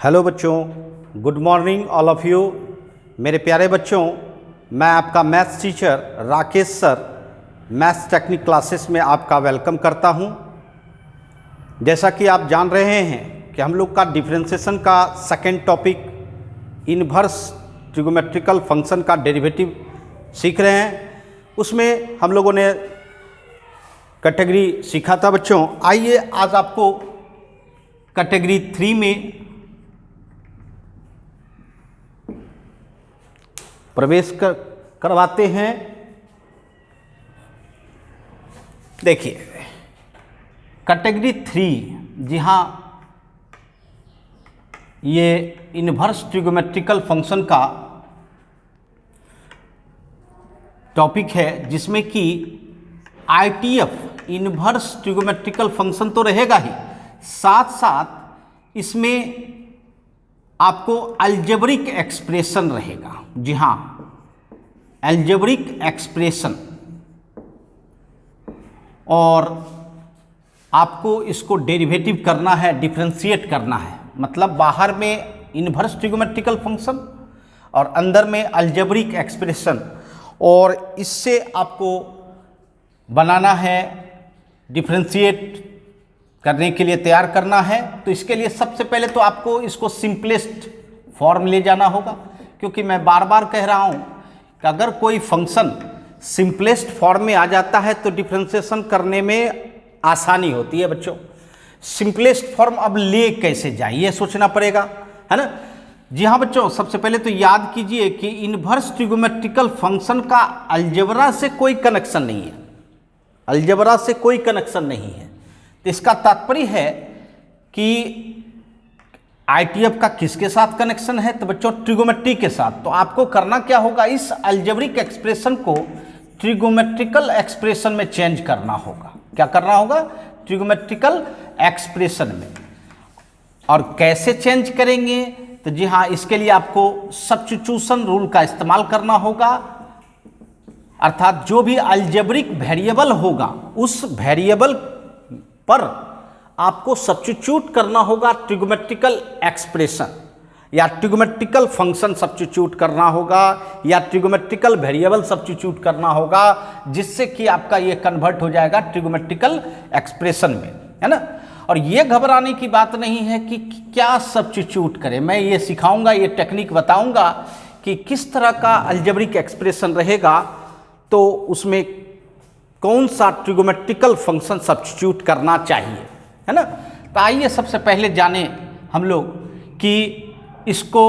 Hello बच्चों, good morning all of you. मेरे प्यारे बच्चों, मैं आपका maths teacher Rakesh sir maths technique classes में आपका वेलकम करता हूं। जैसा कि आप जान रहे हैं कि हम लोग का डिफरेंशिएशन का सेकंड टॉपिक इन्वर्स ट्रिगोमेट्रिकल फंक्शन का डेरिवेटिव सीख रहे हैं। उसमें हम लोगों ने कैटेगरी सीखा था बच्चों। आइए आज आपको कैटेगरी 3 में प्रवेश करवाते हैं। देखिए कैटेगरी 3, जी हाँ, ये इन्वर्स ट्रिगोमेट्रिकल फंक्शन का टॉपिक है, जिसमें कि आईटीएफ इन्वर्स ट्रिगोमेट्रिकल फंक्शन तो रहेगा ही, साथ साथ इसमें आपको अलजेब्रिक एक्सप्रेशन रहेगा। जी हाँ, अलजेब्रिक एक्सप्रेशन, और आपको इसको डेरिवेटिव करना है, डिफरेंशिएट करना है। मतलब बाहर में इन्वर्स ट्रिगोमेट्रिकल फंक्शन और अंदर में अलजेब्रिक एक्सप्रेशन, और इससे आपको बनाना है, डिफरेंशिएट करने के लिए तैयार करना है। तो इसके लिए सबसे पहले तो आपको इसको सिंपलेस्ट फॉर्म ले जाना होगा, क्योंकि मैं बार बार कह रहा हूं कि अगर कोई फंक्शन सिंपलेस्ट फॉर्म में आ जाता है तो डिफरेंशिएशन करने में आसानी होती है बच्चों। सिंपलेस्ट फॉर्म अब ले कैसे जाए, ये सोचना पड़ेगा, है ना। जी हाँ बच्चों, सबसे पहले तो याद कीजिए कि इन्वर्स ट्रिगोमेट्रिकल फंक्शन का अलजेब्रा से कोई कनेक्शन नहीं है, अलजेब्रा से कोई कनेक्शन नहीं है। तो इसका तात्पर्य है कि आईटीएफ का किसके साथ कनेक्शन है, तो बच्चों ट्रिगोमेट्री के साथ। तो आपको करना क्या होगा, इस अलजेब्रिक एक्सप्रेशन को ट्रिगोमेट्रिकल एक्सप्रेशन में चेंज करना होगा। क्या करना होगा, ट्रिगोमेट्रिकल एक्सप्रेशन में। और कैसे चेंज करेंगे, तो जी हाँ, इसके लिए आपको सब्स्टिट्यूशन रूल का इस्तेमाल करना होगा। अर्थात जो भी अलजेब्रिक वेरिएबल होगा उस वेरिएबल पर आपको सब्स्टिट्यूट करना होगा ट्रिगोमेट्रिकल एक्सप्रेशन, या ट्रिगोमेट्रिकल फंक्शन सब्स्टिट्यूट करना होगा, या ट्रिगोमेट्रिकल वेरिएबल सब्स्टिट्यूट करना होगा, जिससे कि आपका ये कन्वर्ट हो जाएगा ट्रिगोमेट्रिकल एक्सप्रेशन में, है ना। और ये घबराने की बात नहीं है कि क्या सब्स्टिट्यूट करें, मैं ये सिखाऊंगा, ये टेक्निक बताऊंगा कि किस तरह का अलजेब्रिक एक्सप्रेशन रहेगा, तो उसमें कौन सा ट्रिगोमेट्रिकल फंक्शन सब्स्टिट्यूट करना चाहिए, है ना। तो आइए सबसे पहले जाने हम लोग कि इसको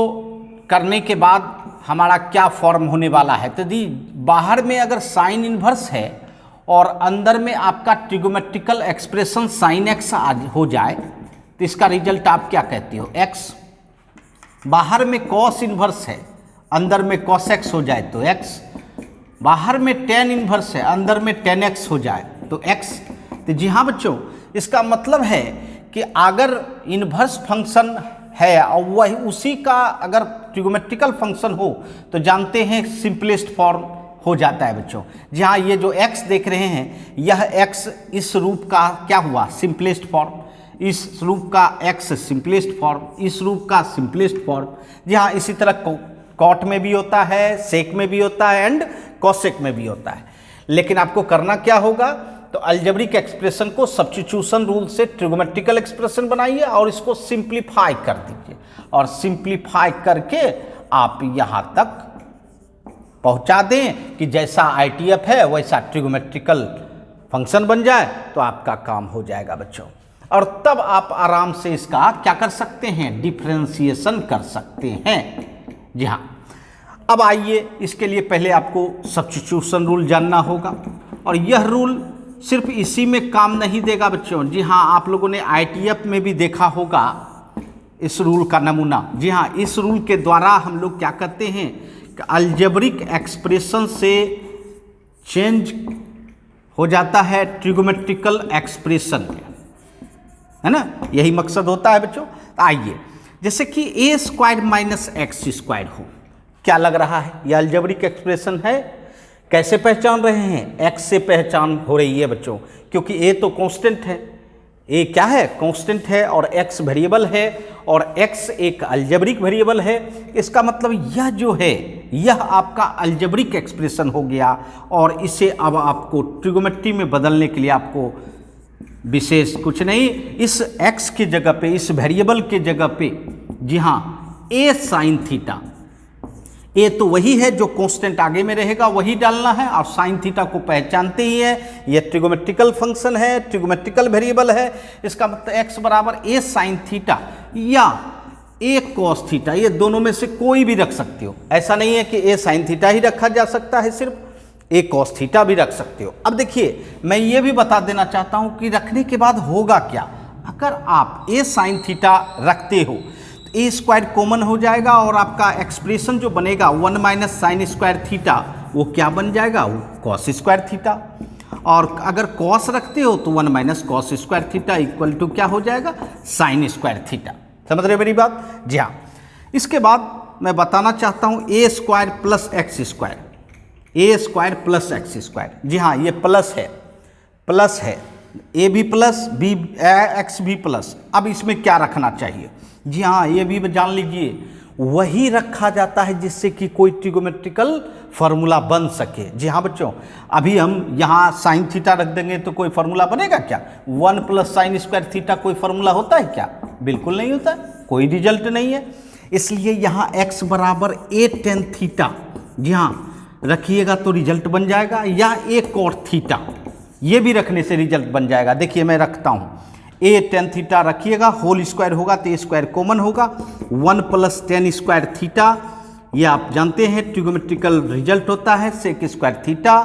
करने के बाद हमारा क्या फॉर्म होने वाला है। तो दी बाहर में अगर साइन इन्वर्स है और अंदर में आपका ट्रिगोमेट्रिकल एक्सप्रेशन साइन एक्स हो जाए, तो इसका रिजल्ट आप क्या कहते हो, एक्स। बाहर में कॉस इन्वर्स है, अंदर में कॉस एक्स हो जाए तो एक्स। बाहर में टेन इन्वर्स है, अंदर में टेन एक्स हो जाए तो एक्स। तो जी हाँ बच्चों, इसका मतलब है कि अगर इन्वर्स फंक्शन है और वही उसी का अगर ट्रिगोमेट्रिकल फंक्शन हो तो जानते हैं सिंपलेस्ट फॉर्म हो जाता है बच्चों। जी हाँ, ये जो x देख रहे हैं, यह x इस रूप का क्या हुआ, सिंपलेस्ट फॉर्म। इस रूप का x सिंपलेस्ट फॉर्म, इस रूप का सिंपलेस्ट फॉर्म। जी हाँ, इसी तरह कॉट में भी होता है, सेक में भी होता है, एंड कॉसेक में भी होता है। लेकिन आपको करना क्या होगा, तो अलजेब्रिक एक्सप्रेशन को सब्स्टिट्यूशन रूल से ट्रिगोमेट्रिकल एक्सप्रेशन बनाइए और इसको सिंप्लीफाई कर दीजिए, और सिंप्लीफाई करके आप यहाँ तक पहुँचा दें कि जैसा आईटीएफ है वैसा ट्रिगोमेट्रिकल फंक्शन बन जाए, तो आपका काम हो जाएगा बच्चों। और तब आप आराम से इसका क्या कर सकते हैं, डिफरेंशिएशन कर सकते हैं। जी हाँ, अब आइए इसके लिए पहले आपको सब्स्टिट्यूशन रूल जानना होगा, और यह रूल सिर्फ इसी में काम नहीं देगा बच्चों। जी हाँ, आप लोगों ने आईटीएफ में भी देखा होगा इस रूल का नमूना। जी हाँ, इस रूल के द्वारा हम लोग क्या करते हैं कि अलजेब्रिक एक्सप्रेशन से चेंज हो जाता है ट्रिगोमेट्रिकल एक्सप्रेशन में, है ना। यही मकसद होता है बच्चों। आइए, जैसे कि ए स्क्वायर माइनस एक्स स्क्वायर हो, क्या लग रहा है, यह अलजेब्रिक एक्सप्रेशन है। कैसे पहचान रहे हैं, x से पहचान हो रही है बच्चों, क्योंकि a तो कांस्टेंट है, ए क्या है, कांस्टेंट है, और एक्स वेरिएबल है, और एक्स एक अलजेब्रिक वेरिएबल है। इसका मतलब यह जो है यह आपका अलजेब्रिक एक्सप्रेशन हो गया, और इसे अब आपको ट्रिगोमेट्री में बदलने के लिए आपको विशेष कुछ नहीं, इस एक्स की जगह पे, इस वेरिएबल के जगह पे, जी हाँ, ए साइन थीटा, ए तो वही है जो कांस्टेंट आगे में रहेगा वही डालना है, और साइन थीटा को पहचानते ही है, ये ट्रिगोमेट्रिकल फंक्शन है, ट्रिगोमेट्रिकल वेरिएबल है। इसका मतलब एक्स बराबर ए साइन थीटा या ए कॉस थीटा, ये दोनों में से कोई भी रख सकते हो। ऐसा नहीं है कि ए साइन थीटा ही रखा जा सकता है, सिर्फ ए कॉस थीटा भी रख सकते हो। अब देखिए, मैं ये भी बता देना चाहता हूं कि रखने के बाद होगा क्या। अगर आप ए साइन थीटा रखते हो तो ए स्क्वायर कॉमन हो जाएगा, और आपका एक्सप्रेशन जो बनेगा 1 माइनस साइन स्क्वायर थीटा, वो क्या बन जाएगा, वो कॉस स्क्वायर थीटा। और अगर कॉस रखते हो तो 1 minus cos square theta equal to क्या हो जाएगा, साइन स्क्वायर थीटा। समझ रहे मेरी बात? जी हाँ। इसके बाद मैं बताना चाहता हूँ ए स्क्वायर प्लस एक्स स्क्वायर, ए स्क्वायर प्लस एक्स स्क्वायर, जी हाँ, ये प्लस है, ए भी प्लस, बी एक्स भी प्लस। अब इसमें क्या रखना चाहिए, जी हाँ, ये भी जान लीजिए, वही रखा जाता है जिससे कि कोई ट्रिगोमेट्रिकल फार्मूला बन सके। जी हाँ बच्चों, अभी हम यहाँ साइन थीटा रख देंगे तो कोई फार्मूला बनेगा क्या? 1 प्लस साइन स्क्वायर थीटा कोई फार्मूला होता है क्या? बिल्कुल नहीं होता, कोई रिजल्ट नहीं है। इसलिए यहाँ x बराबर ए टेन थीटा, जी हाँ, रखिएगा तो रिजल्ट बन जाएगा, या ए कॉट थीटा, ये भी रखने से रिजल्ट बन जाएगा। देखिए मैं रखता हूँ, ए टेन थीटा रखिएगा, होल स्क्वायर होगा तो ए स्क्वायर कॉमन होगा, 1 प्लस टेन स्क्वायर थीटा, ये आप जानते हैं ट्रिगोमेट्रिकल रिजल्ट होता है सेक स्क्वायर थीटा।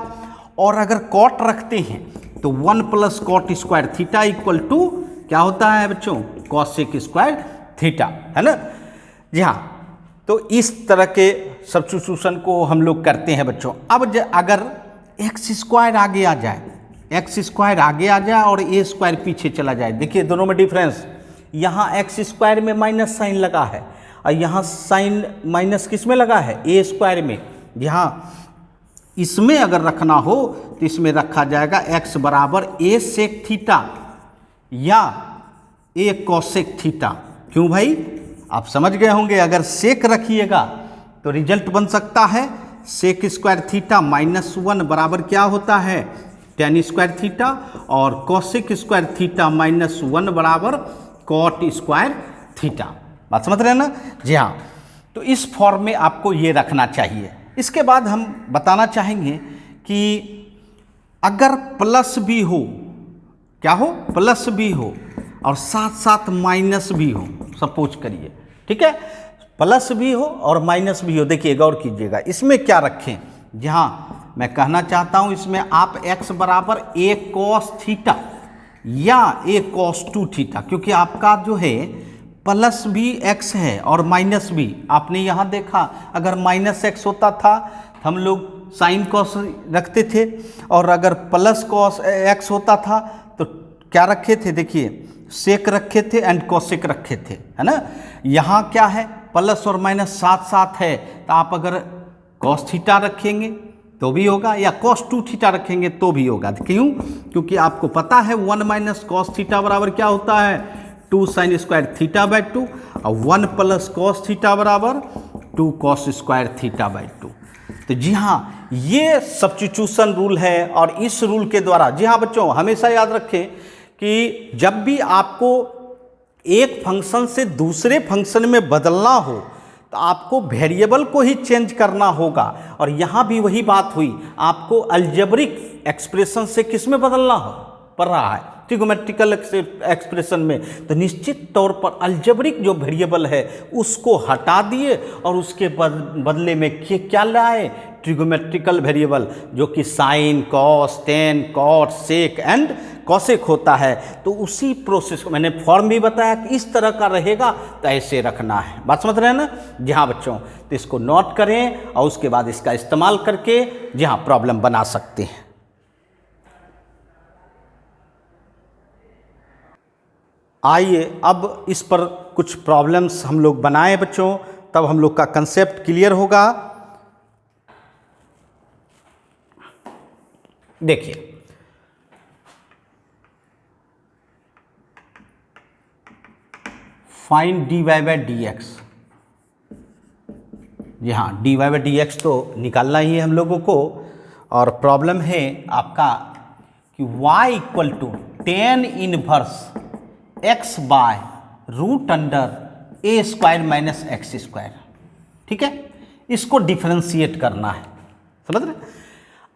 और अगर कॉट रखते हैं तो 1 plus cot square theta equal to क्या होता है बच्चों, कॉसेक स्क्वायर थीटा, है ना? जी हाँ, तो इस तरह के सब्स्टिट्यूशन को हम लोग करते हैं बच्चों। अब अगर एक्स स्क्वायर आगे आ जाए, एक्स स्क्वायर आगे आ जाए और ए स्क्वायर पीछे चला जाए, देखिए दोनों में डिफरेंस, यहाँ एक्स स्क्वायर में माइनस साइन लगा है, और यहाँ साइन माइनस किस में लगा है, ए स्क्वायर में। यहाँ इसमें अगर रखना हो तो इसमें रखा जाएगा एक्स बराबर ए सेक थीटा या ए कॉसेक थीटा। क्यों भाई, आप समझ गए होंगे, अगर सेक रखिएगा तो रिजल्ट बन सकता है सेक स्क्वायर थीटा -1 बराबर क्या होता है, टेन स्क्वायर थीटा, और कॉसेक स्क्वायर थीटा -1 बराबर कॉट स्क्वायर थीटा। बात समझ रहे हैं ना? जी हाँ, तो इस फॉर्म में आपको ये रखना चाहिए। इसके बाद हम बताना चाहेंगे कि अगर प्लस भी हो, क्या हो, प्लस भी हो और साथ साथ माइनस भी हो, सपोज करिए, ठीक है, प्लस भी हो और माइनस भी हो। देखिए गौर कीजिएगा, इसमें क्या रखें, जहाँ मैं कहना चाहता हूँ इसमें आप x बराबर ए कॉस थीटा या ए कॉस 2 थीटा, क्योंकि आपका जो है प्लस भी x है और माइनस भी। आपने यहाँ देखा, अगर माइनस x होता था हम लोग साइन कॉस रखते थे, और अगर प्लस कॉस x होता था तो क्या रखे थे, देखिए सेक रखे थे एंड कॉसेक रखे थे, है ना? यहाँ क्या है, प्लस और माइनस साथ साथ है, तो आप अगर कॉस थीटा रखेंगे तो भी होगा, या कॉस 2 थीटा रखेंगे तो भी होगा। क्यों? क्योंकि आपको पता है 1 माइनस कॉस थीटा बराबर क्या होता है, 2 साइन स्क्वायर थीटा बाई 2, और 1 प्लस कॉस थीटा बराबर 2 कॉस स्क्वायर थीटा बाई 2। तो जी हाँ, ये सब्स्टिट्यूशन रूल है, और इस रूल के द्वारा, जी हाँ बच्चों, हमेशा याद रखें कि जब भी आपको एक फंक्शन से दूसरे फंक्शन में बदलना हो तो आपको वेरिएबल को ही चेंज करना होगा। और यहाँ भी वही बात हुई, आपको अलजेब्रिक एक्सप्रेशन से किस में बदलना हो पड़ रहा है, ट्रिगोमेट्रिकल एक्सप्रेशन में। तो निश्चित तौर पर अलजेब्रिक जो वेरिएबल है उसको हटा दिए और उसके बदले में क्या लाए, ट्रिगोमेट्रिकल वेरिएबल, जो कि sine, cos, tan, cot, sec and cosec होता है। तो उसी प्रोसेस को मैंने फॉर्म भी बताया कि इस तरह का रहेगा तो ऐसे रखना है। बात समझ रहे हैं ना? जी हाँ बच्चों, तो इसको नोट करें और उसके बाद इसका इस्तेमाल करके जी हाँ प्रॉब्लम बना सकते हैं। आइए अब इस पर कुछ प्रॉब्लम्स हम लोग बनाएं बच्चों, तब हम लोग का कंसेप्ट क्लियर होगा। देखिए फाइंड dy बाय dx। जी हाँ, dy बाय dx तो निकालना ही है हम लोगों को। और प्रॉब्लम है आपका कि y equal to tan inverse x by root under A square minus x square. ठीक है, इसको डिफरेंशिएट करना है, समझ रहे।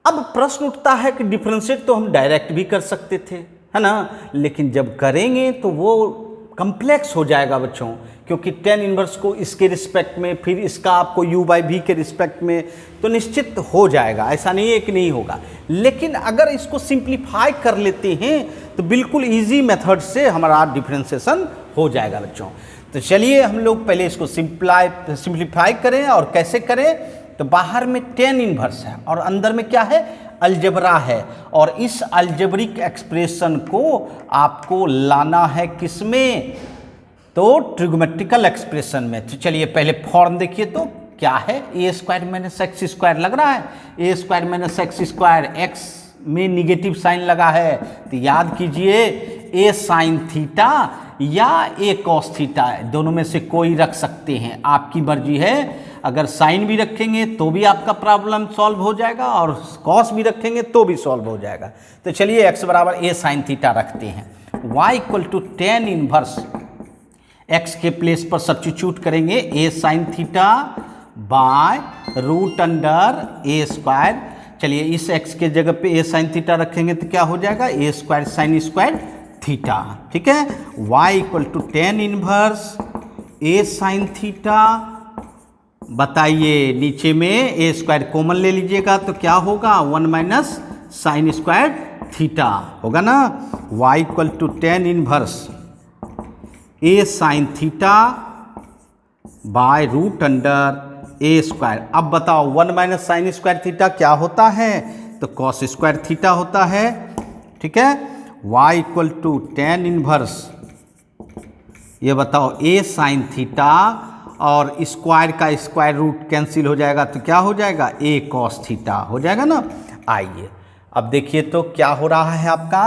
अब प्रश्न उठता है कि डिफरेंशिएट तो हम डायरेक्ट भी कर सकते थे, है ना, लेकिन जब करेंगे तो वो कम्प्लेक्स हो जाएगा बच्चों, क्योंकि टेन इनवर्स को इसके रिस्पेक्ट में, फिर इसका आपको u बाई v के रिस्पेक्ट में, तो निश्चित हो जाएगा, ऐसा नहीं है कि नहीं होगा। लेकिन अगर इसको सिंप्लीफाई कर लेते हैं तो बिल्कुल इजी मेथड से हमारा डिफरेंशिएशन हो जाएगा बच्चों। तो चलिए हम लोग पहले इसको सिंप्लीफाई करें। और कैसे करें, तो बाहर में टेन इनवर्स है और अंदर में क्या है, अलजेब्रा है। और इस अलजेब्रिक एक्सप्रेशन को आपको लाना है किसमें, तो ट्रिगोमेट्रिकल एक्सप्रेशन में। तो चलिए पहले फॉर्म देखिए, तो क्या है, A square minus x square लग रहा है, A square minus x square, X में निगेटिव साइन लगा है, तो याद कीजिए ए साइन थीटा या ए कॉस थीटा, दोनों में से कोई रख सकते हैं, आपकी मर्जी है। अगर साइन भी रखेंगे तो भी आपका प्रॉब्लम सॉल्व हो जाएगा, और कॉस भी रखेंगे तो भी सॉल्व हो जाएगा। तो चलिए एक्स बराबर ए साइन थीटा रखते हैं। Y equal to tan inverse X के प्लेस पर सब्स्टिट्यूट करेंगे, A sine theta by root under A square. चलिए इस एक्स के जगह पे ए साइन थीटा रखेंगे तो क्या हो जाएगा, a square sine square theta. ठीक है, y equal to tan inverse a sine theta. बताइए नीचे में ए स्क्वायर कॉमन ले लीजिएगा तो क्या होगा, one minus sine square theta होगा ना। y equal to tan inverse a sine theta by root under A square. अब बताओ one minus sine square theta क्या होता है, तो कॉस स्क्वायर थीटा होता है। ठीक है, y equal to tan inverse, ये बताओ ए साइन थीटा और स्क्वायर का स्क्वायर रूट कैंसिल हो जाएगा तो क्या हो जाएगा, ए कॉस थीटा हो जाएगा ना। आइए अब देखिए तो क्या हो रहा है आपका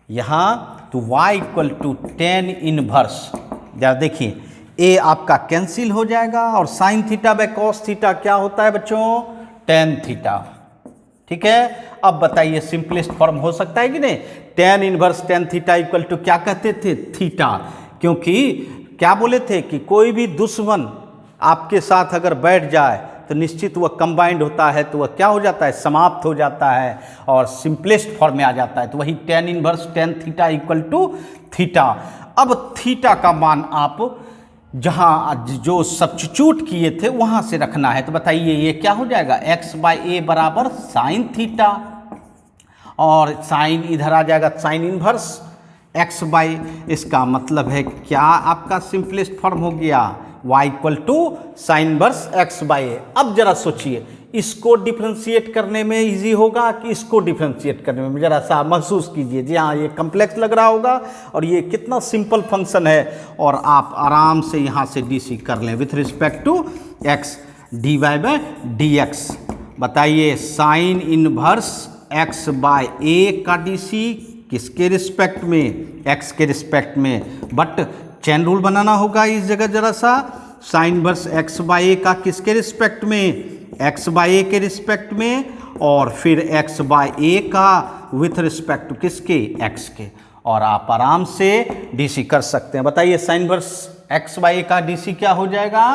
यहाँ, तो y equal to tan inverse, जरा देखिए ए आपका कैंसिल हो जाएगा और sine theta by cos theta क्या होता है बच्चों, टेन थीटा। ठीक है, अब बताइए सिंपलेस्ट फॉर्म हो सकता है कि नहीं, tan inverse tan theta equal to क्या कहते थे, थीटा। क्योंकि क्या बोले थे कि कोई भी दुश्मन आपके साथ अगर बैठ जाए तो निश्चित वह कंबाइंड होता है, तो वह क्या हो जाता है, समाप्त हो जाता है और सिंपलेस्ट फॉर्म में आ जाता है। तो वही tan inverse tan theta equal to theta. अब थीटा का मान आप जहाँ जो सब्स्टिट्यूट किए थे वहाँ से रखना है। तो बताइए ये क्या हो जाएगा, एक्स बाई ए बराबर साइन थीटा, और साइन इधर आ जाएगा साइन इनवर्स एक्स बाई, इसका मतलब है क्या, आपका सिंपलेस्ट फॉर्म हो गया y equal to sine inverse X by A. अब जरा सोचिए इसको डिफ्रेंशिएट करने में इजी होगा कि इसको डिफ्रेंशिएट करने में, जरा सा महसूस कीजिए। जी हाँ, ये कम्प्लेक्स लग रहा होगा और ये कितना सिंपल फंक्शन है, और आप आराम से यहाँ से डी कर लें with respect to x dy by dx। बताइए sine inverse x by a का डी किसके रिस्पेक्ट में, x के रिस्पेक्ट में, बट चेन रूल बनाना होगा इस जगह जरा सा, sine inverse x by a का किसके रिस्पेक्ट में, x बाय a के रिस्पेक्ट में, और फिर x बाय a का विथ रिस्पेक्ट टू किसके, x के, और आप आराम से डीसी कर सकते हैं। बताइए sine inverse x by a का डीसी क्या हो जाएगा,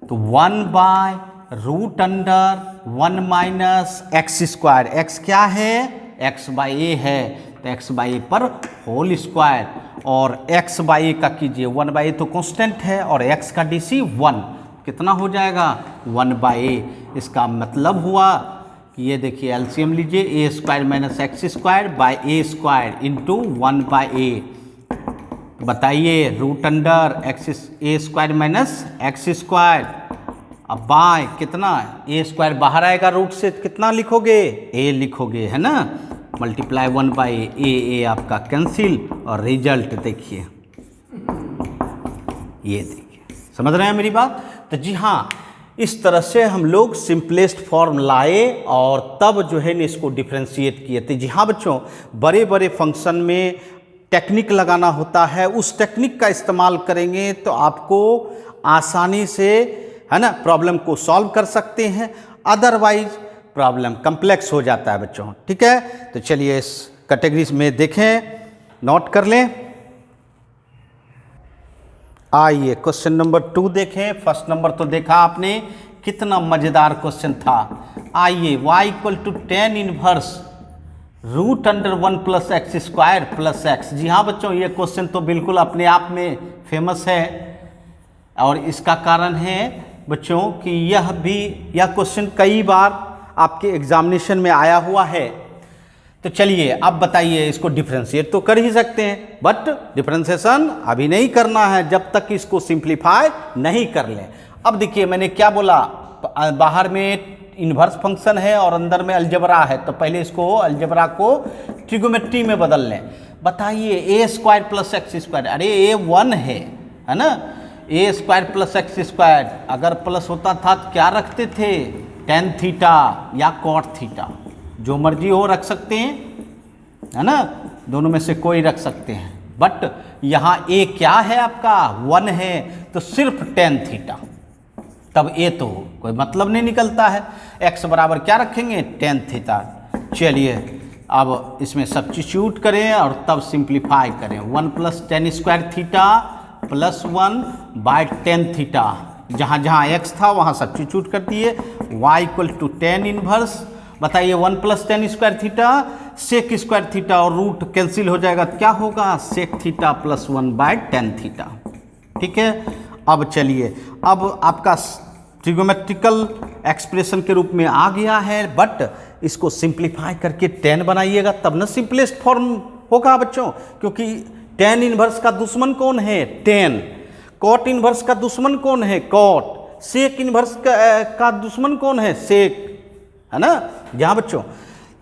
तो one by root under one minus x square, x क्या है, एक्स बाई ए है, तो एक्स बाई ए पर होल स्क्वायर, और एक्स बाई ए का कीजिए, वन बाई ए तो कांस्टेंट है, और एक्स का डीसी वन, कितना हो जाएगा, वन बाई ए। इसका मतलब हुआ कि ये देखिए एलसीएम लीजिए, A square minus x square by A square into one by A. बताइए root under X A square minus x square, अब बाय कितना, ए स्क्वायर बाहर आएगा रूट से, कितना लिखोगे, ए लिखोगे, है ना, मल्टीप्लाई वन बाई ए आपका कैंसिल, और रिजल्ट देखिए, ये देखिए, समझ रहे हैं मेरी बात। तो जी हाँ, इस तरह से हम लोग सिंपलेस्ट फॉर्म लाए और तब जो है ना इसको डिफ्रेंशिएट किए थे। जी हाँ बच्चों, बड़े बड़े फंक्शन में टेक्निक लगाना होता है, उस टेक्निक का इस्तेमाल करेंगे तो आपको आसानी से, है ना, प्रॉब्लम को सॉल्व कर सकते हैं। अदरवाइज प्रॉब्लम कम्प्लेक्स हो जाता है बच्चों। ठीक है, तो चलिए इस कैटेगरीज में देखें, नोट कर लें। आइए क्वेश्चन नंबर 2 देखें। फर्स्ट नंबर तो देखा आपने, कितना मज़ेदार क्वेश्चन था। आइए, y equal to tan inverse root under 1 plus x square plus X. जी हाँ बच्चों, ये क्वेश्चन तो बिल्कुल अपने आप में फेमस है और इसका कारण है बच्चों कि यह क्वेश्चन कई बार आपके एग्जामिनेशन में आया हुआ है। तो चलिए अब बताइए, इसको डिफ्रेंशिएट तो कर ही सकते हैं, बट डिफ्रेंशिएशन अभी नहीं करना है जब तक इसको सिंप्लीफाई नहीं कर लें। अब देखिए मैंने क्या बोला, बाहर में इन्वर्स फंक्शन है और अंदर में अलजबरा है, तो पहले इसको अलजबरा को ट्रिगोमेट्री में बदल लें। बताइए ए स्क्वायर प्लस एक्स स्क्वायर, अरे ए 1 है ना, ए स्क्वायर प्लस एक्स स्क्वायर अगर प्लस होता था तो क्या रखते थे, टेन थीटा या कॉट थीटा, जो मर्जी हो रख सकते हैं, है ना, दोनों में से कोई रख सकते हैं। बट यहाँ ए क्या है आपका 1 है, तो सिर्फ टेन थीटा, तब ए तो कोई मतलब नहीं निकलता है। एक्स बराबर क्या रखेंगे, टेन थीटा। चलिए अब इसमें सब्स्टिट्यूट करें और तब सिंप्लीफाई करें। 1 plus tan square theta plus 1 by tan theta, जहाँ जहाँ एक्स था वहाँ सब्स्टिट्यूट कर दिए। y equal to tan inverse, बताइए 1 plus tan square theta sec square theta और रूट कैंसिल हो जाएगा, क्या होगा, sec theta plus 1 by tan theta. ठीक है, अब चलिए, अब आपका ट्रिगोमेट्रिकल एक्सप्रेशन के रूप में आ गया है, बट इसको सिंप्लीफाई करके टेन बनाइएगा तब ना सिंपलेस्ट फॉर्म होगा बच्चों, क्योंकि टेन इनवर्स का दुश्मन कौन है, टेन। कॉट इनवर्स का दुश्मन कौन है, कॉट। सेक इनवर्स का दुश्मन कौन है, सेक, है ना। यहाँ बच्चों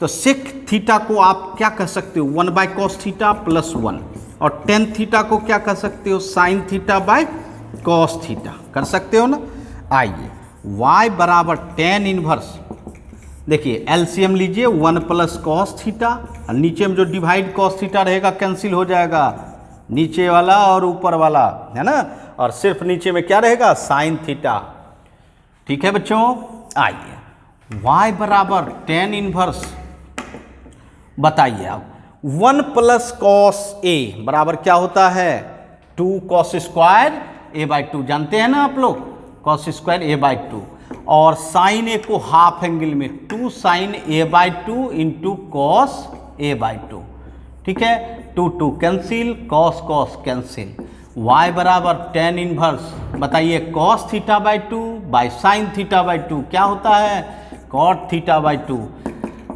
तो सेक थीटा को आप क्या कह सकते हो, 1 बाय कॉस थीटा प्लस 1, और टेन थीटा को क्या कह सकते हो, sign theta by cos theta, कर सकते हो ना। आइए y बराबर टेन इनवर्स, देखिए एलसीएम लीजिए, 1 प्लस कॉस थीटा, और नीचे में जो डिवाइड कॉस थीटा रहेगा कैंसिल हो जाएगा, नीचे वाला और ऊपर वाला, है ना, और सिर्फ नीचे में क्या रहेगा, साइन थीटा। ठीक है बच्चों, आइए y बराबर टेन इनवर्स, बताइए आप 1 प्लस कॉस ए बराबर क्या होता है, 2 कॉस स्क्वायर ए बाई 2, जानते हैं ना आप लोग, कॉस स्क्वायर ए बाई 2, और साइन ए को हाफ एंगल में 2 sine a by 2 into cos a by 2। ठीक है, 2 2 cancel, cos cos cancel. y बराबर टेन इनवर्स, बताइए cos theta by 2 by sine theta by 2 क्या होता है, कॉट थीटा बाई 2।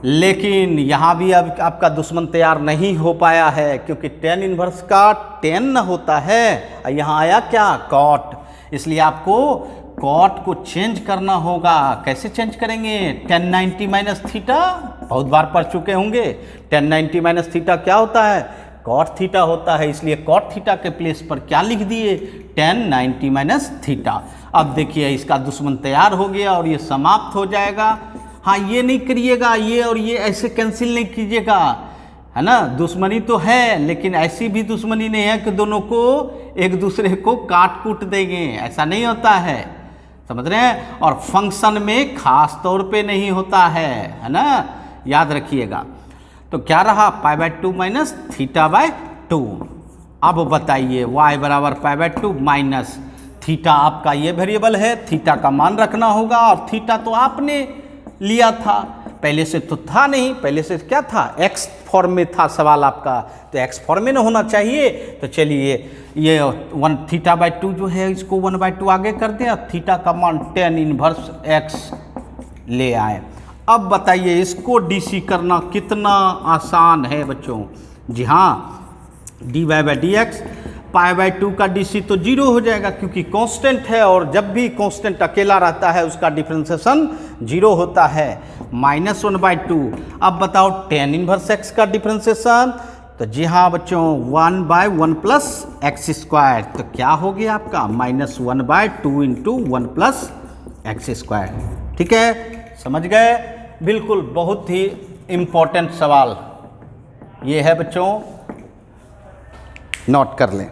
लेकिन यहाँ भी अब आपका दुश्मन तैयार नहीं हो पाया है, क्योंकि टेन इनवर्स का टेन न होता है, यहाँ आया क्या, कॉट, इसलिए आपको कॉट को चेंज करना होगा। कैसे चेंज करेंगे, 1090 माइनस थीटा, बहुत बार पढ़ चुके होंगे, 1090 माइनस थीटा क्या होता है, कॉट थीटा होता है, इसलिए कॉट थीटा के प्लेस पर क्या लिख दिए, 1090 माइनस थीटा। अब देखिए इसका दुश्मन तैयार हो गया और ये समाप्त हो जाएगा। हाँ, ये नहीं करिएगा, ये और ये ऐसे कैंसिल नहीं कीजिएगा, है ना, दुश्मनी तो है लेकिन ऐसी भी दुश्मनी नहीं है कि दोनों को एक दूसरे को काट कूट देंगे, ऐसा नहीं होता है, समझ रहे हैं। और फंक्शन में खास तौर पे नहीं होता है ना, याद रखिएगा। तो क्या रहा, पाई बाय 2 माइनस थीटा बाय 2। अब बताइए y बराबर पाई बाय 2 माइनस थीटा, आपका ये वेरिएबल है, थीटा का मान रखना होगा, और थीटा तो आपने लिया था, पहले से तो था नहीं, पहले से क्या था, एक्स फॉर्म में था सवाल आपका, तो एक्स फॉर्म में ना होना चाहिए। तो चलिए ये 1 थीटा बाई 2 जो है इसको 1 बाई 2 आगे कर दें, थीटा का मान टेन इनवर्स एक्स ले आए। अब बताइए इसको डीसी करना कितना आसान है बच्चों। जी हाँ, d y by D x, pi by 2 का डीसी तो 0 हो जाएगा क्योंकि कांस्टेंट है, और जब भी कांस्टेंट अकेला रहता है उसका डिफरेंशिएशन 0 होता है, -1 बाई 2। अब बताओ टेन इनवर्स एक्स का डिफरेंशिएशन, तो जी हाँ बच्चों 1 बाय 1 प्लस एक्स स्क्वायर, तो क्या हो गया आपका -1 by 2 into 1 plus x square. ठीक है, समझ गए, बिल्कुल बहुत ही इम्पोर्टेंट सवाल ये है बच्चों। नोट कर लें।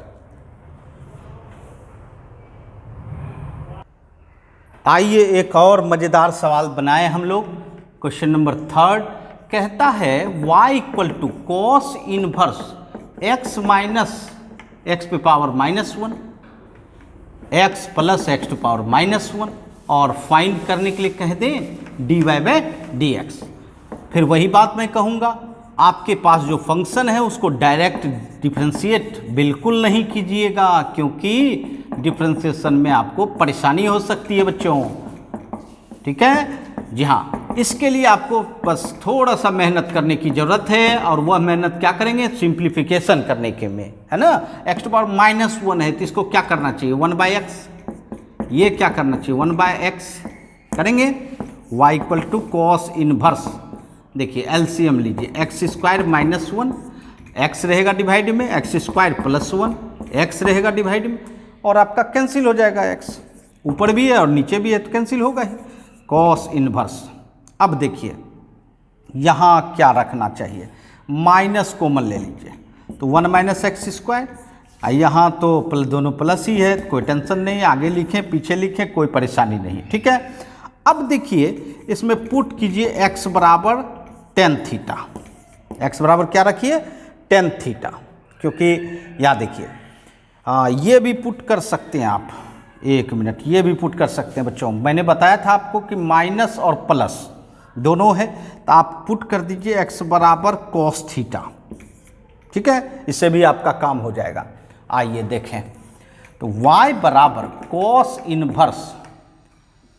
आइए एक और मज़ेदार सवाल बनाए हम लोग। क्वेश्चन नंबर 3 कहता है y equal to cos inverse x minus X पे power -1 x plus X to power -1 और फाइंड करने के लिए कह दें dy/dx। फिर वही बात मैं कहूँगा, आपके पास जो फंक्शन है उसको डायरेक्ट डिफरेंशिएट बिल्कुल नहीं कीजिएगा, क्योंकि डिफरेंशिएशन में आपको परेशानी हो सकती है बच्चों। ठीक है जी हाँ, इसके लिए आपको बस थोड़ा सा मेहनत करने की ज़रूरत है, और वह मेहनत क्या करेंगे, सिंप्लीफिकेशन करने के में, है ना। x टू पावर -1 है तो इसको क्या करना चाहिए 1/x, ये क्या करना चाहिए 1/x करेंगे। y equal to cos inverse, देखिए एलसीएम लीजिए, x स्क्वायर -1, x रहेगा डिवाइड में, x स्क्वायर +1, x रहेगा डिवाइड में, और आपका कैंसिल हो जाएगा। x ऊपर भी है और नीचे भी है तो कैंसिल होगा ही। कॉस इनवर्स, अब देखिए यहाँ क्या रखना चाहिए, माइनस कॉमन ले लीजिए तो 1 - x स्क्वायर, यहाँ तो दोनों प्लस ही है, कोई टेंशन नहीं, आगे लिखें पीछे लिखें कोई परेशानी नहीं। ठीक है, अब देखिए इसमें पुट कीजिए x बराबर tan थीटा, x बराबर क्या रखिए tan थीटा, क्योंकि यहाँ देखिए ये भी पुट कर सकते हैं आप, 1 मिनट, ये भी पुट कर सकते हैं बच्चों। मैंने बताया था आपको कि माइनस और प्लस दोनों है, तो आप पुट कर दीजिए x बराबर cos थीटा। ठीक है, इससे भी आपका काम हो जाएगा। आइए देखें, तो y बराबर cos inverse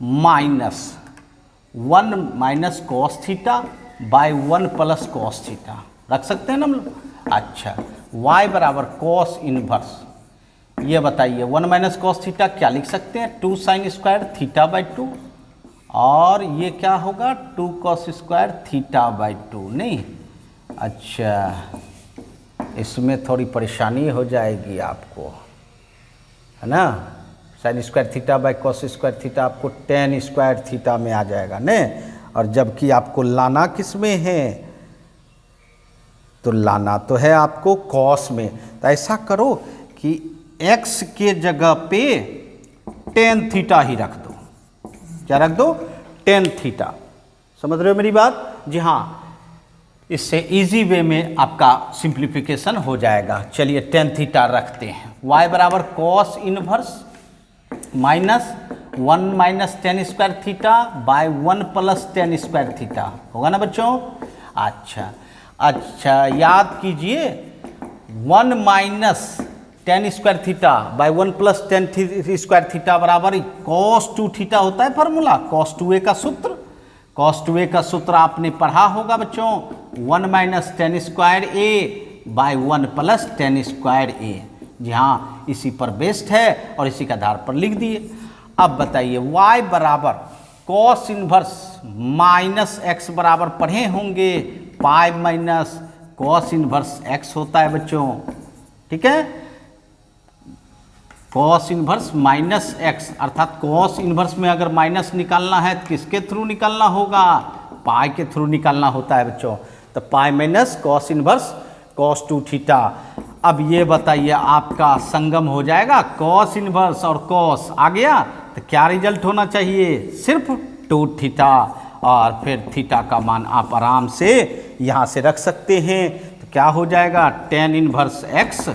-1 - cos theta by 1 + cos theta रख सकते हैं ना हम लोग। अच्छा, y बराबर cos इनवर्स, ये बताइए 1 - cos थीटा क्या लिख सकते हैं 2 sin स्क्वायर थीटा/2, और ये क्या होगा 2 cos स्क्वायर थीटा/2, नहीं। अच्छा, इसमें थोड़ी परेशानी हो जाएगी आपको, है ना। sin स्क्वायर थीटा/cos स्क्वायर थीटा आपको tan स्क्वायर थीटा में आ जाएगा ने, और जबकि आपको लाना किस में है, तो लाना तो है आपको cos में। तो ऐसा करो कि x के जगह पे tan थीटा ही रख दो। क्या रख दो, tan थीटा। समझ रहे हो मेरी बात? जी हाँ, इससे इजी वे में आपका सिंप्लीफिकेशन हो जाएगा। चलिए tan थीटा रखते हैं, y बराबर cos inverse -1 - tan square theta by 1 + tan square theta होगा ना बच्चों। अच्छा, याद कीजिए 1 - tan square theta by 1 + tan square theta बराबर cos 2 थीटा होता है फार्मूला, cos 2a का सूत्र। cos 2a का सूत्र आपने पढ़ा होगा बच्चों, 1 - tan square a by 1 + tan square a। जी हाँ, इसी पर बेस्ड है और इसी के आधार पर लिख दिए। अब बताइए y बराबर cos इनवर्स -x बराबर पढ़े होंगे pi minus cos inverse x होता है बच्चों। ठीक है, cos इनवर्स -x, अर्थात cos इनवर्स में अगर माइनस निकालना है तो किसके थ्रू निकालना होगा, पाई के थ्रू निकालना होता है बच्चों। तो pi minus cos inverse cos 2 theta. अब ये बताइए आपका संगम हो जाएगा, cos इनवर्स और cos आ गया तो क्या रिजल्ट होना चाहिए, सिर्फ 2 थीटा, और फिर थीटा का मान आप आराम से यहाँ से रख सकते हैं। तो क्या हो जाएगा tan इनवर्स x,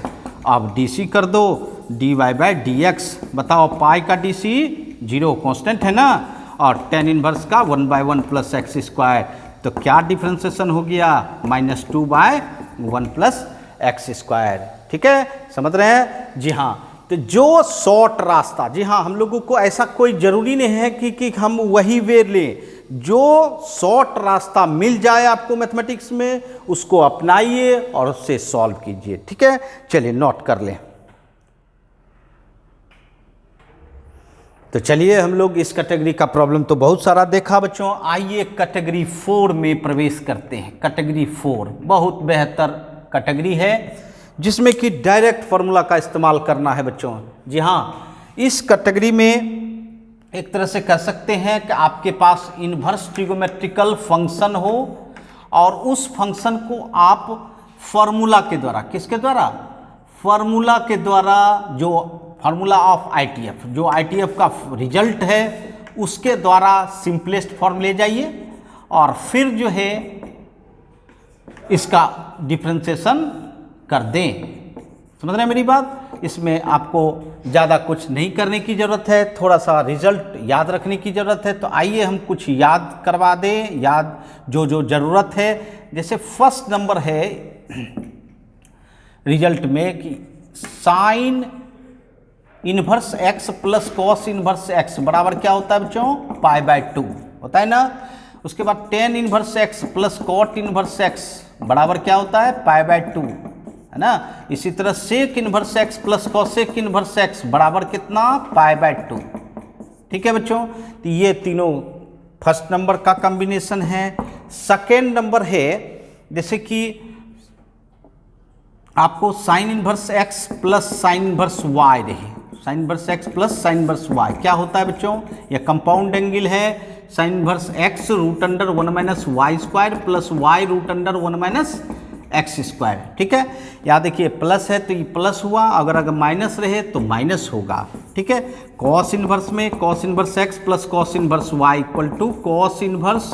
अब डीसी कर दो dy/dx। बताओ पाई का डीसी 0 कांस्टेंट है ना, और tan इनवर्स का 1/1 + x स्क्वायर, तो क्या डिफ्रेंसिएशन हो गया -2/1 + x स्क्वायर। ठीक है, समझ रहे हैं? जी हाँ, तो जो शॉर्ट रास्ता, जी हाँ, हम लोगों को ऐसा कोई ज़रूरी नहीं है कि हम वही वे लें, जो शॉर्ट रास्ता मिल जाए आपको मैथमेटिक्स में उसको अपनाइए और उससे सॉल्व कीजिए। ठीक है, चलिए नोट कर लें। तो चलिए हम लोग इस कैटेगरी का प्रॉब्लम तो बहुत सारा देखा बच्चों, आइए कैटेगरी 4 में प्रवेश करते हैं। कैटेगरी 4 बहुत बेहतर कैटेगरी है जिसमें कि डायरेक्ट फार्मूला का इस्तेमाल करना है बच्चों। जी हाँ, इस कैटेगरी में एक तरह से कह सकते हैं कि आपके पास इन्वर्स ट्रिगोमेट्रिकल फंक्शन हो और उस फंक्शन को आप फार्मूला के द्वारा, किसके द्वारा, फार्मूला के द्वारा, जो फार्मूला ऑफ आईटीएफ, जो आईटीएफ का रिजल्ट है उसके द्वारा सिंपलेस्ट फॉर्म ले जाइए और फिर जो है इसका डिफरेंशिएशन कर दें। समझ रहे हैं मेरी बात? इसमें आपको ज़्यादा कुछ नहीं करने की ज़रूरत है, थोड़ा सा रिजल्ट याद रखने की ज़रूरत है। तो आइए हम कुछ याद करवा दें, याद जो जो ज़रूरत है। जैसे फर्स्ट नंबर है रिजल्ट में कि sign inverse x plus cos inverse X बराबर क्या होता है बच्चों? π/2 होता है ना। उसके बाद tan inverse x plus cot inverse X बराबर क्या होता है? π/2, है ना। इसी तरह sec inverse x plus cosec inverse X बराबर कितना? π/2। ठीक है बच्चों, तो ये तीनों फर्स्ट नंबर का कॉम्बिनेशन है। सेकेंड नंबर है जैसे कि आपको sine inverse x plus sine inverse Y रहे, sine inverse x plus sine inverse Y क्या होता है बच्चों? यह कंपाउंड एंगल है। Sign inverse x root under 1 minus y square plus y root under 1 minus x square. ठीक है, यहाँ देखिए प्लस है तो ये प्लस हुआ, अगर माइनस रहे तो माइनस होगा। ठीक है, कॉस इनवर्स में cos inverse x plus cos inverse y equal to cos inverse,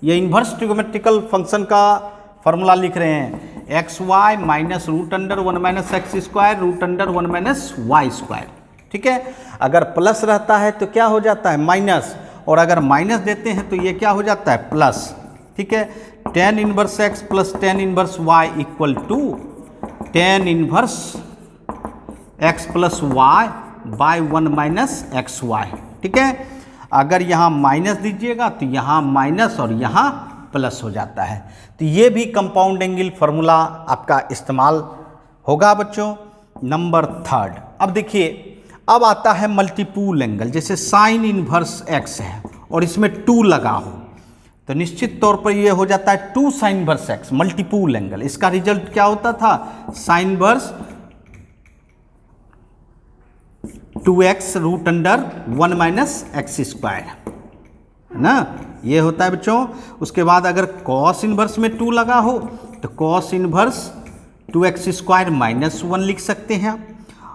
ये इनवर्स ट्रिगोमेट्रिकल फंक्शन का फॉर्मूला लिख रहे हैं, x y minus root under 1 minus x square root under 1 minus y square. ठीक है, अगर प्लस रहता है तो क्या हो जाता है? माइनस, और अगर माइनस देते हैं तो ये क्या हो जाता है? प्लस। ठीक है, tan inverse x plus tan inverse y equal to tan inverse x plus y by 1 minus x y. ठीक है, अगर यहाँ माइनस दीजिएगा तो यहाँ माइनस और यहाँ प्लस हो जाता है। तो ये भी कंपाउंड एंगल फार्मूला आपका इस्तेमाल होगा बच्चों। नंबर थर्ड, अब देखिए अब आता है मल्टीपूल एंगल। जैसे साइन इनवर्स एक्स है और इसमें 2 लगा हो तो निश्चित तौर पर ये हो जाता है 2 sine inverse x, multiple angle. इसका रिजल्ट क्या होता था? Sine inverse 2x root under 1 minus x square, है ना, ये होता है बच्चों। उसके बाद अगर कॉस इनवर्स में 2 लगा हो तो cos inverse 2x square minus 1 लिख सकते हैं,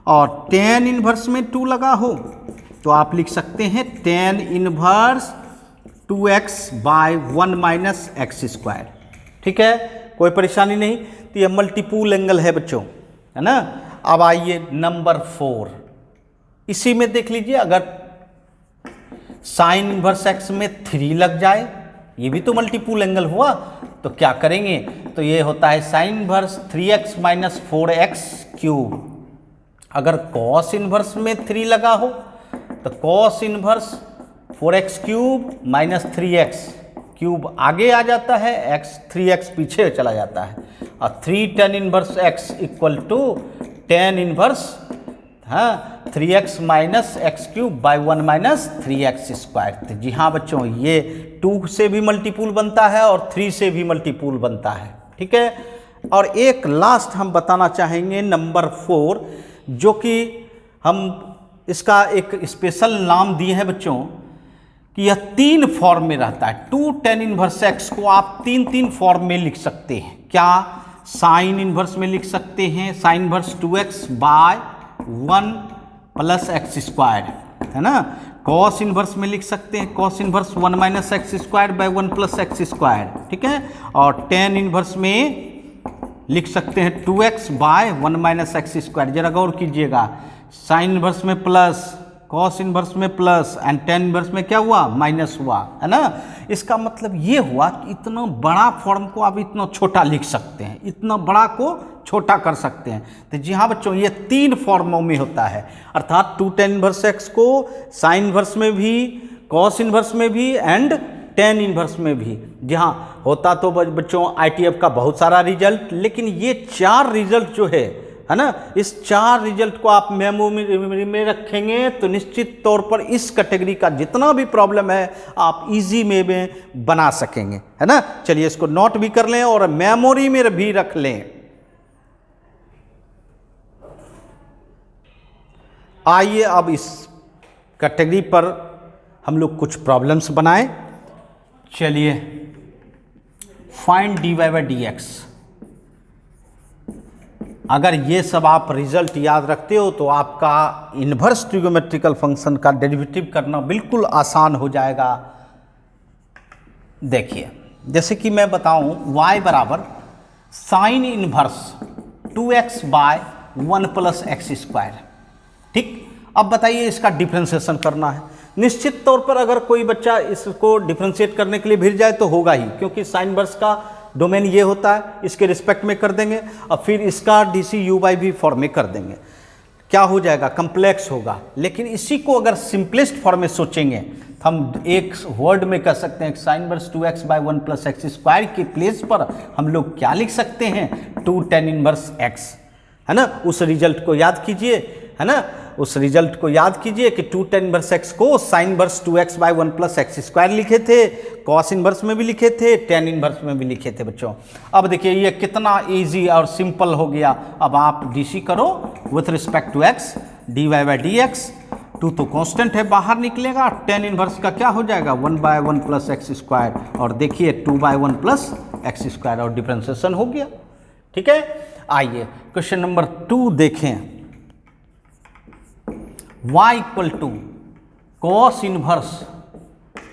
और टेन इनवर्स में 2 लगा हो तो आप लिख सकते हैं tan inverse 2x by 1 minus x square. ठीक है, कोई परेशानी नहीं। तो ये मल्टीपूल एंगल है बच्चों, है ना। अब आइए नंबर 4, इसी में देख लीजिए अगर साइन इनवर्स एक्स में 3 लग जाए, ये भी तो मल्टीपूल एंगल हुआ, तो क्या करेंगे? तो ये होता है sine inverse 3x minus 4x cube. अगर कॉस इनवर्स में 3 लगा हो तो cos inverse 4x cube minus 3x cube आगे आ जाता है, x 3x पीछे चला जाता है, और 3 tan inverse x equal to tan inverse 3x minus x cube by 1 minus 3x square. तो जी हाँ बच्चों, ये 2 से भी मल्टीपूल बनता है और 3 से भी मल्टीपूल बनता है। ठीक है, और एक लास्ट हम बताना चाहेंगे नंबर 4, जो कि हम इसका एक स्पेशल नाम दिए हैं बच्चों कि यह 3 फॉर्म में रहता है। 2 tan इनवर्स एक्स को आप 3 फॉर्म में लिख सकते हैं। क्या? साइन इनवर्स में लिख सकते हैं, sine inverse 2x by 1 plus x square, है ना। कॉस इनवर्स में लिख सकते हैं cos inverse 1 minus x square by 1 plus x square. ठीक है, और टेन इनवर्स में लिख सकते हैं 2x by 1 minus x square. जरा गौर कीजिएगा, साइन इनवर्स में प्लस, कॉस इनवर्स में प्लस, एंड टेन इनवर्स में क्या हुआ? माइनस हुआ, है ना। इसका मतलब ये हुआ कि इतना बड़ा फॉर्म को आप इतना छोटा लिख सकते हैं, इतना बड़ा को छोटा कर सकते हैं। तो जी हाँ बच्चों, ये 3 फॉर्मों में होता है, अर्थात 2 tan इनवर्स एक्स को साइन इनवर्स में भी, कॉस इनवर्स में भी, एंड टेन इनवर्स में भी। जी हाँ, होता तो बच्चों आईटीएफ का बहुत सारा रिजल्ट, लेकिन ये 4 रिजल्ट जो है ना, इस 4 रिजल्ट को आप मेमोरी में रखेंगे तो निश्चित तौर पर इस कैटेगरी का जितना भी प्रॉब्लम है आप इजी में बना सकेंगे, है ना। चलिए इसको नोट भी कर लें और मेमोरी में भी रख लें। आइए अब इस कैटेगरी पर हम लोग कुछ प्रॉब्लम्स बनाएं। चलिए, फाइंड dy/dx। अगर ये सब आप रिजल्ट याद रखते हो तो आपका इन्वर्स ट्रिगोमेट्रिकल फंक्शन का डेरिवेटिव करना बिल्कुल आसान हो जाएगा। देखिए जैसे कि मैं बताऊं y बराबर sine inverse 2x by 1 plus x square. ठीक, अब बताइए इसका डिफ्रेंशिएशन करना है। निश्चित तौर पर अगर कोई बच्चा इसको डिफ्रेंशिएट करने के लिए भिड़ जाए तो होगा ही, क्योंकि साइन इन्वर्स का डोमेन ये होता है, इसके रिस्पेक्ट में कर देंगे और फिर इसका DC u by v form में कर देंगे, क्या हो जाएगा, कम्प्लेक्स होगा। लेकिन इसी को अगर सिंपलेस्ट फॉर्म में सोचेंगे तो हम एक वर्ड में कह सकते हैं sine inverse 2x by 1 plus x square के प्लेस पर हम लोग क्या लिख सकते हैं, 2 tan इन्वर्स x, है ना। उस रिजल्ट को याद कीजिए, है ना, उस रिजल्ट को याद कीजिए कि 2 tan इन्वर्स x को sine inverse 2x by 1 plus x square लिखे थे, कॉस इन्वर्स में भी लिखे थे, tan इन्वर्स में भी लिखे थे बच्चों। अब देखिए ये कितना इजी और सिंपल हो गया। अब आप डीसी करो with respect to x, dy by D x, 2 तो कांस्टेंट है बाहर निकलेगा, tan इन्वर्स का क्या हो जाएगा 1 बाय 1 प्लस एक्स स्क्वायर, और देखिए 2 बाय 1 प्लस एक्स स्क्वायर, और डिफरेंशिएशन हो गया। ठीक है, आइए क्वेश्चन नंबर 2 देखें। y equal to cos inverse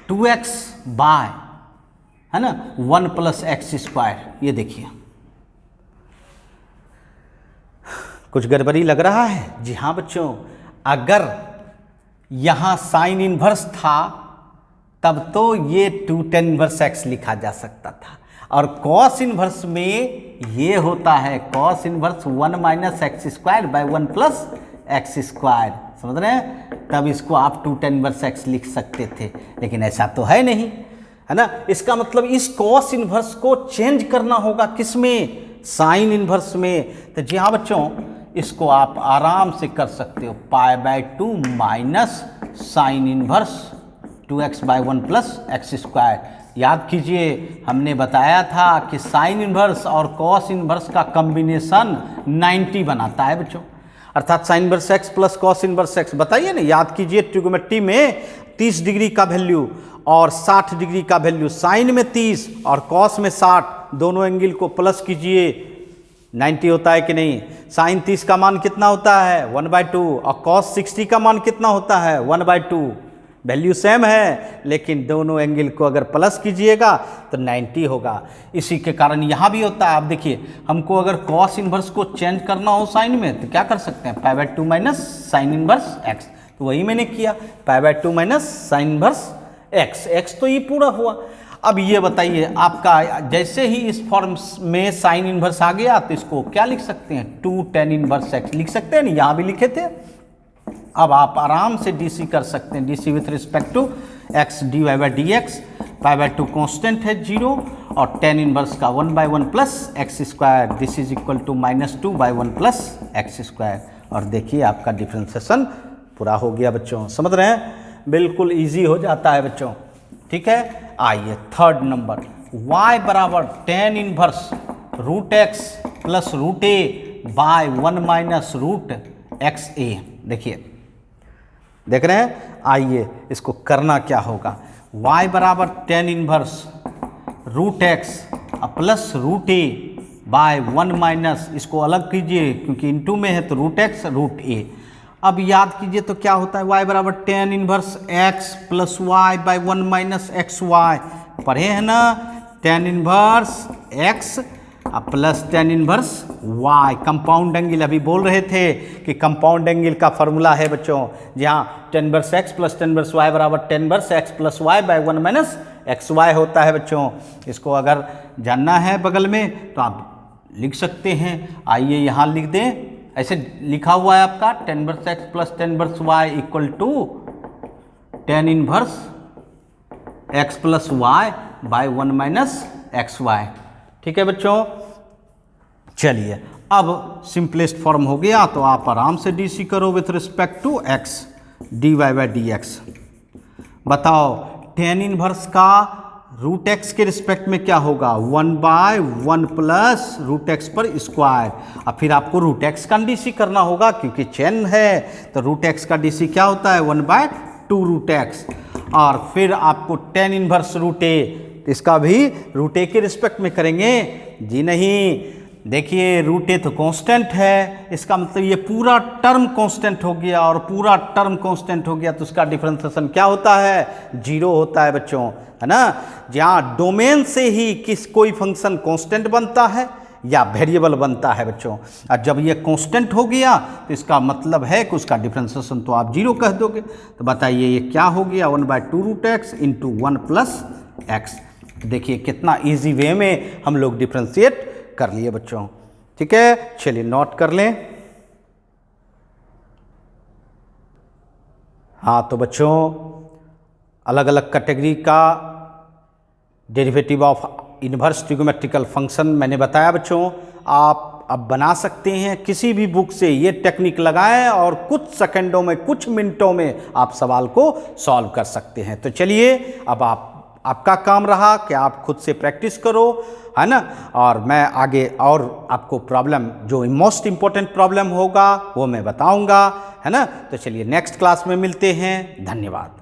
2x by, है ना, 1 प्लस एक्स स्क्वायर। ये देखिए कुछ गड़बड़ी लग रहा है। जी हाँ बच्चों, अगर यहाँ साइन इन्वर्स था तब तो ये 2 tan इन्वर्स x लिखा जा सकता था, और कॉस इन्वर्स में ये होता है cos inverse 1 minus x square by 1 plus x square, समझ रहे हैं। तब इसको आप 2 tan इन्वर्स x लिख सकते थे, लेकिन ऐसा तो है नहीं, है ना। इसका मतलब इस कॉस इन्वर्स को चेंज करना होगा किसमें, साइन इन्वर्स में। तो जी हाँ बच्चों, इसको आप आराम से कर सकते हो, pi by 2 minus sine inverse 2x by 1 plus x square. याद कीजिए हमने बताया था कि साइन इन्वर्स और कॉस इन्वर्स का कॉम्बिनेशन 90 बनाता है बच्चों, अर्थात sine inverse x plus cos inverse x। बताइए ना, याद कीजिए ट्रिगोमेट्री में 30 डिग्री का वैल्यू और 60 डिग्री का वैल्यू, साइन में 30 और कॉस में 60, दोनों एंगल को प्लस कीजिए 90 होता है कि नहीं। साइन 30 का मान कितना होता है 1/2, और कॉस 60 का मान कितना होता है 1/2। वैल्यू सेम है, लेकिन दोनों एंगल को अगर प्लस कीजिएगा तो 90 होगा। इसी के कारण यहाँ भी होता है। आप देखिए, हमको अगर कॉस इन्वर्स को चेंज करना हो साइन में तो क्या कर सकते हैं, पाई/2 माइनस साइन इन्वर्स x, तो वही मैंने किया, पाई/2 माइनस साइन इन्वर्स x तो ये पूरा हुआ। अब ये बताइए, आपका जैसे ही इस फॉर्म में साइन इन्वर्स आ गया तो इसको क्या लिख सकते हैं, 2 tan इन्वर्स x लिख सकते हैं ना, यहाँ भी लिखे थे। अब आप आराम से डीसी कर सकते हैं, DC with respect to x dy by D X, पाई/2 कॉन्स्टेंट है 0, और tan इन्वर्स का 1 by 1 plus x square, this is equal to -2 by 1 plus x square. और देखिए आपका डिफ्रेंशिएशन पूरा हो गया बच्चों, समझ रहे हैं, बिल्कुल ईजी हो जाता है बच्चों। ठीक है, आइए थर्ड नंबर, y बराबर tan inverse root x plus root a by 1 minus root X A. देखिए, देख रहे हैं, आइए इसको करना क्या होगा, y बराबर tan inverse root x plus root a by 1 minus, इसको अलग कीजिए क्योंकि इनटू में है तो रूट x रूट a। अब याद कीजिए तो क्या होता है, y बराबर tan inverse x plus y by 1 minus x y, पढ़े हैं ना, tan inverse x plus tan inverse y। Compound angle अभी बोल रहे थे कि कंपाउंड एंगल का फॉर्मूला है बच्चों, जहाँ tan inverse x plus tan inverse y बराबर tan inverse x plus y by 1 minus x y होता है बच्चों। इसको अगर जानना है बगल में तो आप लिख सकते हैं, आइए यहाँ लिख दें, ऐसे लिखा हुआ है आपका tan inverse x plus tan inverse y equal to tan inverse x plus y by 1 minus x y. ठीक है बच्चों, चलिए अब सिंपलेस्ट फॉर्म हो गया, तो आप आराम से डीसी करो with respect to x dy by D x. बताओ tan इन्वर्स का रूट x के रिस्पेक्ट में क्या होगा, 1 बाय 1 प्लस रूट x पर स्क्वायर। अब फिर आपको रूट x का डीसी करना होगा क्योंकि चेन है, तो रूट x का डीसी क्या होता है 1 बाय 2 रूट x, और फिर आपको tan इन्वर्स रूट a, इसका भी रूट a के रिस्पेक्ट में करेंगे, जी नहीं, देखिए रूट ए तो कांस्टेंट है, इसका मतलब ये पूरा टर्म कांस्टेंट हो गया, और पूरा टर्म कांस्टेंट हो गया तो उसका डिफरेंशिएशन क्या होता है, 0 होता है बच्चों, है ना। जहाँ डोमेन से ही कोई फंक्शन कांस्टेंट बनता है या वेरिएबल बनता है बच्चों, और जब ये कांस्टेंट हो गया तो इसका मतलब है कि उसका डिफरेंशिएशन तो आप 0 कह दोगे। तो बताइए ये क्या हो गया, 1/2√x इंटू 1 + x। देखिए कितना इजी वे में हम लोग डिफ्रेंशिएट कर लिए बच्चों, ठीक है। चलिए नोट कर लें। हाँ तो बच्चों अलग अलग कैटेगरी का डेरिवेटिव ऑफ इन्वर्स ट्रिगोमेट्रिकल फंक्शन मैंने बताया बच्चों, आप अब बना सकते हैं किसी भी बुक से, ये टेक्निक लगाएं और कुछ सेकंडों में, कुछ मिनटों में आप सवाल को सॉल्व कर सकते हैं। तो चलिए अब आपका काम रहा कि आप खुद से प्रैक्टिस करो, है ना, और मैं आगे और आपको प्रॉब्लम जो मोस्ट इम्पोर्टेंट प्रॉब्लम होगा वो मैं बताऊंगा, है ना। तो चलिए नेक्स्ट क्लास में मिलते हैं, धन्यवाद।